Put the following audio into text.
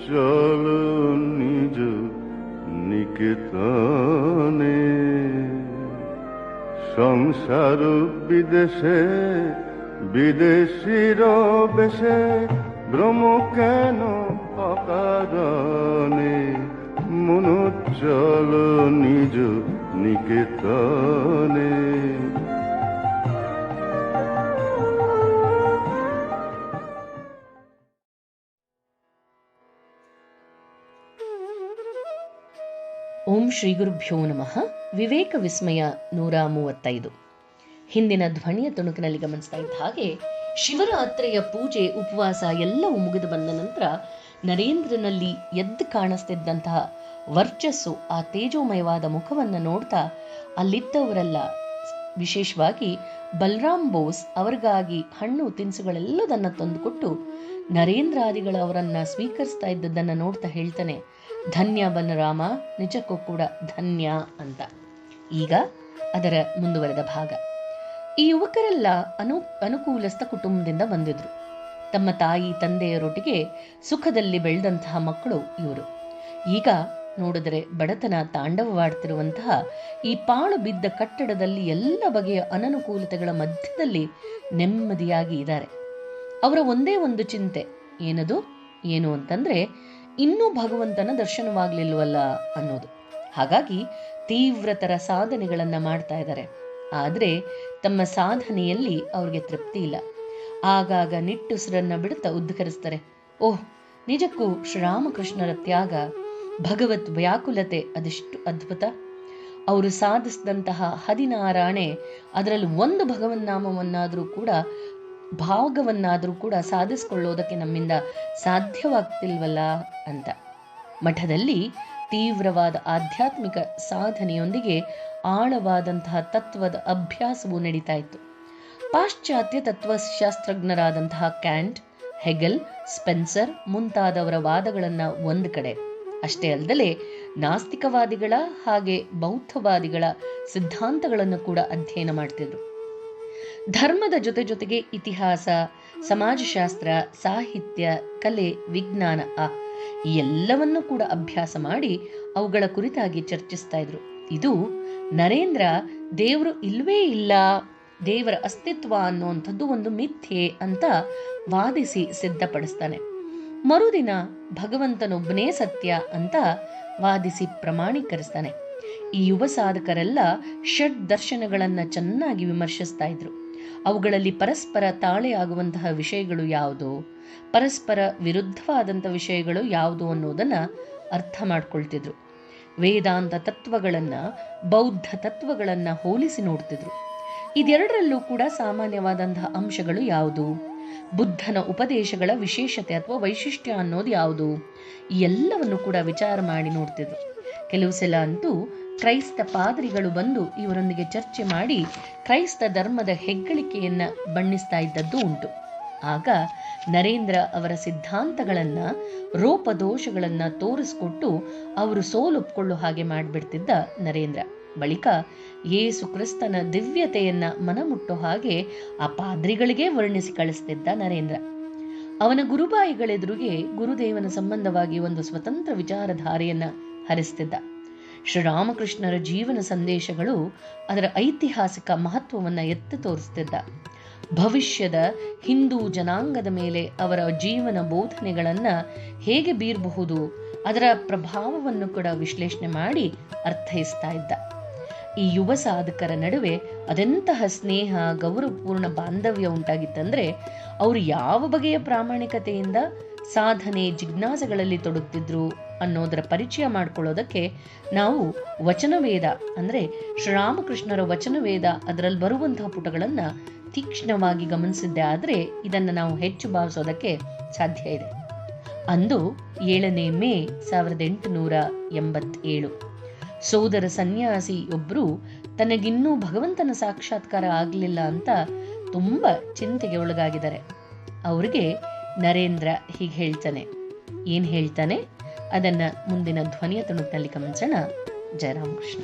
চলো নিজ নিকেতনে। সংসার বিদেশে বিদেশির বেশে ভ্রম কেন অকারণে। মন চলো নিজ নিকেতনে। ಓಂ ಶ್ರೀ ಗುರುಭ್ಯೋ ನಮಃ. ವಿವೇಕ ವಿಸ್ಮಯ 135. ಹಿಂದಿನ ಧ್ವನಿಯ ತುಣುಕಿನಲ್ಲಿ ಗಮನಿಸ್ತಾ ಇದ್ದ ಹಾಗೆ ಶಿವರಾತ್ರಿಯ ಪೂಜೆ ಉಪವಾಸ ಎಲ್ಲವೂ ಮುಗಿದು ಬಂದ ನಂತರ ನರೇಂದ್ರನಲ್ಲಿ ಎದ್ದು ಕಾಣಿಸ್ತಿದ್ದಂತಹ ವರ್ಚಸ್ಸು, ಆ ತೇಜೋಮಯವಾದ ಮುಖವನ್ನು ನೋಡ್ತಾ ಅಲ್ಲಿದ್ದವರೆಲ್ಲ, ವಿಶೇಷವಾಗಿ ಬಲರಾಮ್ ಬೋಸ್ ಅವರಿಗಾಗಿ ಹಣ್ಣು ತಿನಿಸುಗಳೆಲ್ಲದನ್ನು ತಂದುಕೊಟ್ಟು ನರೇಂದ್ರಾದಿಗಳವರನ್ನ ಸ್ವೀಕರಿಸ್ತಾ ಇದ್ದದ್ದನ್ನು ನೋಡ್ತಾ ಹೇಳ್ತಾನೆ, ಧನ್ಯ ಬಲರಾಮ, ನಿಜಕ್ಕೂ ಕೂಡ ಧನ್ಯ ಅಂತ. ಈಗ ಅದರ ಮುಂದುವರೆದ ಭಾಗ. ಈ ಯುವಕರೆಲ್ಲ ಅನುಕೂಲಸ್ಥ ಕುಟುಂಬದಿಂದ ಬಂದಿದ್ರು. ತಮ್ಮ ತಾಯಿ ತಂದೆಯರೊಟ್ಟಿಗೆ ಸುಖದಲ್ಲಿ ಬೆಳೆದಂತಹ ಮಕ್ಕಳು ಇವರು. ಈಗ ನೋಡಿದರೆ ಬಡತನ ತಾಂಡವವಾಡ್ತಿರುವಂತಹ ಈ ಪಾಳು ಬಿದ್ದ ಕಟ್ಟಡದಲ್ಲಿ ಎಲ್ಲ ಬಗೆಯ ಅನನುಕೂಲತೆಗಳ ಮಧ್ಯದಲ್ಲಿ ನೆಮ್ಮದಿಯಾಗಿ ಇದ್ದಾರೆ. ಅವರ ಒಂದೇ ಒಂದು ಚಿಂತೆ ಏನು ಅಂತಂದ್ರೆ, ಇನ್ನೂ ಭಗವಂತನ ದರ್ಶನವಾಗ್ಲಿಲ್ವಲ್ಲ ಅನ್ನೋದು. ಹಾಗಾಗಿ ತೀವ್ರತರ ಸಾಧನೆಗಳನ್ನ ಮಾಡ್ತಾ ಇದ್ದಾರೆ. ಆದರೆ ತಮ್ಮ ಸಾಧನೆಯಲ್ಲಿ ಅವ್ರಿಗೆ ತೃಪ್ತಿ ಇಲ್ಲ. ಆಗಾಗ ನಿಟ್ಟುಸಿರನ್ನ ಬಿಡುತ್ತಾ ಉದ್ಧರಿಸ್ತಾರೆ, ಓಹ್, ನಿಜಕ್ಕೂ ಶ್ರೀರಾಮಕೃಷ್ಣರ ತ್ಯಾಗ, ಭಗವತ್ ವ್ಯಾಕುಲತೆ ಅದೆಷ್ಟು ಅದ್ಭುತ. ಅವರು ಸಾಧಿಸಿದಂತಹ 16 ಆಣೆ, ಅದರಲ್ಲಿ ಒಂದು ಭಗವನ್ನಾಮವನ್ನಾದರೂ ಕೂಡ, ಭಾಗವನ್ನಾದರೂ ಕೂಡ ಸಾಧಿಸಿಕೊಳ್ಳೋದಕ್ಕೆ ನಮ್ಮಿಂದ ಸಾಧ್ಯವಾಗ್ತಿಲ್ವಲ್ಲ ಅಂತ. ಮಠದಲ್ಲಿ ತೀವ್ರವಾದ ಆಧ್ಯಾತ್ಮಿಕ ಸಾಧನೆಯೊಂದಿಗೆ ಆಳವಾದಂತಹ ತತ್ವದ ಅಭ್ಯಾಸವೂ ನಡೀತಾ ಇತ್ತು. ಪಾಶ್ಚಾತ್ಯ ತತ್ವಶಾಸ್ತ್ರಜ್ಞರಾದಂತಹ ಕ್ಯಾಂಟ್, ಹೆಗೆಲ್, ಸ್ಪೆನ್ಸರ್ ಮುಂತಾದವರ ವಾದಗಳನ್ನ ಒಂದು ಕಡೆ, ಅಷ್ಟೇ ಅಲ್ಲದೆ ನಾಸ್ತಿಕವಾದಿಗಳ ಹಾಗೆ ಬೌದ್ಧವಾದಿಗಳ ಸಿದ್ಧಾಂತಗಳನ್ನು ಕೂಡ ಅಧ್ಯಯನ ಮಾಡ್ತಿದ್ರು. ಧರ್ಮದ ಜೊತೆಗೆ ಇತಿಹಾಸ, ಸಮಾಜಶಾಸ್ತ್ರ, ಸಾಹಿತ್ಯ, ಕಲೆ, ವಿಜ್ಞಾನ ಈ ಎಲ್ಲವನ್ನೂ ಕೂಡ ಅಭ್ಯಾಸ ಮಾಡಿ ಅವುಗಳ ಕುರಿತಾಗಿ ಚರ್ಚಿಸ್ತಾ ಇದ್ರು. ಇದು ನರೇಂದ್ರ ದೇವರು ಇಲ್ವೇ ಇಲ್ಲ, ದೇವರ ಅಸ್ತಿತ್ವ ಅನ್ನುವಂಥದ್ದು ಒಂದು ಮಿಥ್ಯೆ ಅಂತ ವಾದಿಸಿ ಸಿದ್ಧಪಡಿಸ್ತಾನೆ. ಮರುದಿನ ಭಗವಂತನೊಬ್ಬನೇ ಸತ್ಯ ಅಂತ ವಾದಿಸಿ ಪ್ರಮಾಣೀಕರಿಸ್ತಾನೆ. ಈ ಯುವ ಸಾಧಕರೆಲ್ಲ ಷಡ್ ದರ್ಶನಗಳನ್ನ ಚೆನ್ನಾಗಿ ವಿಮರ್ಶಿಸ್ತಾ ಇದ್ರು. ಅವುಗಳಲ್ಲಿ ಪರಸ್ಪರ ತಾಳೆಯಾಗುವಂತಹ ವಿಷಯಗಳು ಯಾವುದು, ಪರಸ್ಪರ ವಿರುದ್ಧವಾದಂಥ ವಿಷಯಗಳು ಯಾವುದು ಅನ್ನೋದನ್ನ ಅರ್ಥ ಮಾಡ್ಕೊಳ್ತಿದ್ರು. ವೇದಾಂತ ತತ್ವಗಳನ್ನ ಬೌದ್ಧ ತತ್ವಗಳನ್ನ ಹೋಲಿಸಿ ನೋಡ್ತಿದ್ರು. ಇದೆರಡರಲ್ಲೂ ಕೂಡ ಸಾಮಾನ್ಯವಾದಂತಹ ಅಂಶಗಳು ಯಾವುದು, ಬುದ್ಧನ ಉಪದೇಶಗಳ ವಿಶೇಷತೆ ಅಥವಾ ವೈಶಿಷ್ಟ್ಯ ಅನ್ನೋದು ಯಾವುದು, ಈ ಎಲ್ಲವನ್ನು ಕೂಡ ವಿಚಾರ ಮಾಡಿ ನೋಡ್ತಿದ್ರು. ಕೆಲವು ಸಲ ಅಂತೂ ಕ್ರೈಸ್ತ ಪಾದ್ರಿಗಳು ಬಂದು ಇವರೊಂದಿಗೆ ಚರ್ಚೆ ಮಾಡಿ ಕ್ರೈಸ್ತ ಧರ್ಮದ ಹೆಗ್ಗಳಿಕೆಯನ್ನ ಬಣ್ಣಿಸ್ತಾ ಇದ್ದದ್ದು ಉಂಟು. ಆಗ ನರೇಂದ್ರ ಅವರ ಸಿದ್ಧಾಂತಗಳನ್ನ, ರೋಪದೋಷಗಳನ್ನ ತೋರಿಸ್ಕೊಟ್ಟು ಅವರು ಸೋಲೊಪ್ಕೊಳ್ಳೋ ಹಾಗೆ ಮಾಡಿಬಿಡ್ತಿದ್ದ ನರೇಂದ್ರ. ಬಳಿಕ ಯೇಸು ಕ್ರಿಸ್ತನ ದಿವ್ಯತೆಯನ್ನ ಮನಮುಟ್ಟೋ ಹಾಗೆ ಆ ಪಾದ್ರಿಗಳಿಗೆ ವರ್ಣಿಸಿ ಕಳಿಸ್ತಿದ್ದ ನರೇಂದ್ರ. ಅವನ ಗುರುಬಾಯಿಗಳೆದುರಿಗೆ ಗುರುದೇವನ ಸಂಬಂಧವಾಗಿ ಒಂದು ಸ್ವತಂತ್ರ ವಿಚಾರಧಾರೆಯನ್ನ ಹರಿಸ್ತಿದ್ದ. ಶ್ರೀರಾಮಕೃಷ್ಣರ ಜೀವನ ಸಂದೇಶಗಳು ಅದರ ಐತಿಹಾಸಿಕ ಮಹತ್ವವನ್ನು ಎತ್ತಿ ತೋರಿಸ್ತಿದ್ದ. ಭವಿಷ್ಯದ ಹಿಂದೂ ಜನಾಂಗದ ಮೇಲೆ ಅವರ ಜೀವನ ಬೋಧನೆಗಳನ್ನ ಹೇಗೆ ಬೀರಬಹುದು, ಅದರ ಪ್ರಭಾವವನ್ನು ಕೂಡ ವಿಶ್ಲೇಷಣೆ ಮಾಡಿ ಅರ್ಥೈಸ್ತಾ ಇದ್ದ. ಈ ಯುವ ಸಾಧಕರ ನಡುವೆ ಅದೆಂತಹ ಸ್ನೇಹ, ಗೌರವಪೂರ್ಣ ಬಾಂಧವ್ಯ ಉಂಟಾಗಿತ್ತಂದ್ರೆ, ಅವರು ಯಾವ ಬಗೆಯ ಪ್ರಾಮಾಣಿಕತೆಯಿಂದ ಸಾಧನೆ, ಜಿಜ್ಞಾಸೆಗಳಲ್ಲಿ ತೊಡಗುತ್ತಿದ್ರು ಅನ್ನೋದರ ಪರಿಚಯ ಮಾಡಿಕೊಳ್ಳೋದಕ್ಕೆ ನಾವು ವಚನವೇದ ಅಂದರೆ ಶ್ರೀರಾಮಕೃಷ್ಣರ ವಚನವೇದ ಅದರಲ್ಲಿ ಬರುವಂತಹ ಪುಟಗಳನ್ನು ತೀಕ್ಷ್ಣವಾಗಿ ಗಮನಿಸಿದ್ದೆ ಆದರೆ ಇದನ್ನು ನಾವು ಹೆಚ್ಚು ಭಾವಿಸೋದಕ್ಕೆ ಸಾಧ್ಯ ಇದೆ. ಅಂದು 7ನೇ ಮೇ 1887 ಸೋದರ ಸನ್ಯಾಸಿಯೊಬ್ಬರು ತನಗಿನ್ನೂ ಭಗವಂತನ ಸಾಕ್ಷಾತ್ಕಾರ ಆಗಲಿಲ್ಲ ಅಂತ ತುಂಬ ಚಿಂತೆಗೆ ಒಳಗಾಗಿದ್ದಾರೆ. ಅವ್ರಿಗೆ ನರೇಂದ್ರ ಹೀಗೆ ಹೇಳ್ತಾನೆ. ಏನು ಹೇಳ್ತಾನೆ ಅದನ್ನು ಮುಂದಿನ ಧ್ವನಿಯ ತುಣುಕಿನಲ್ಲಿ ಗಮನಿಸೋಣ. ಜಯರಾಮಕೃಷ್ಣ.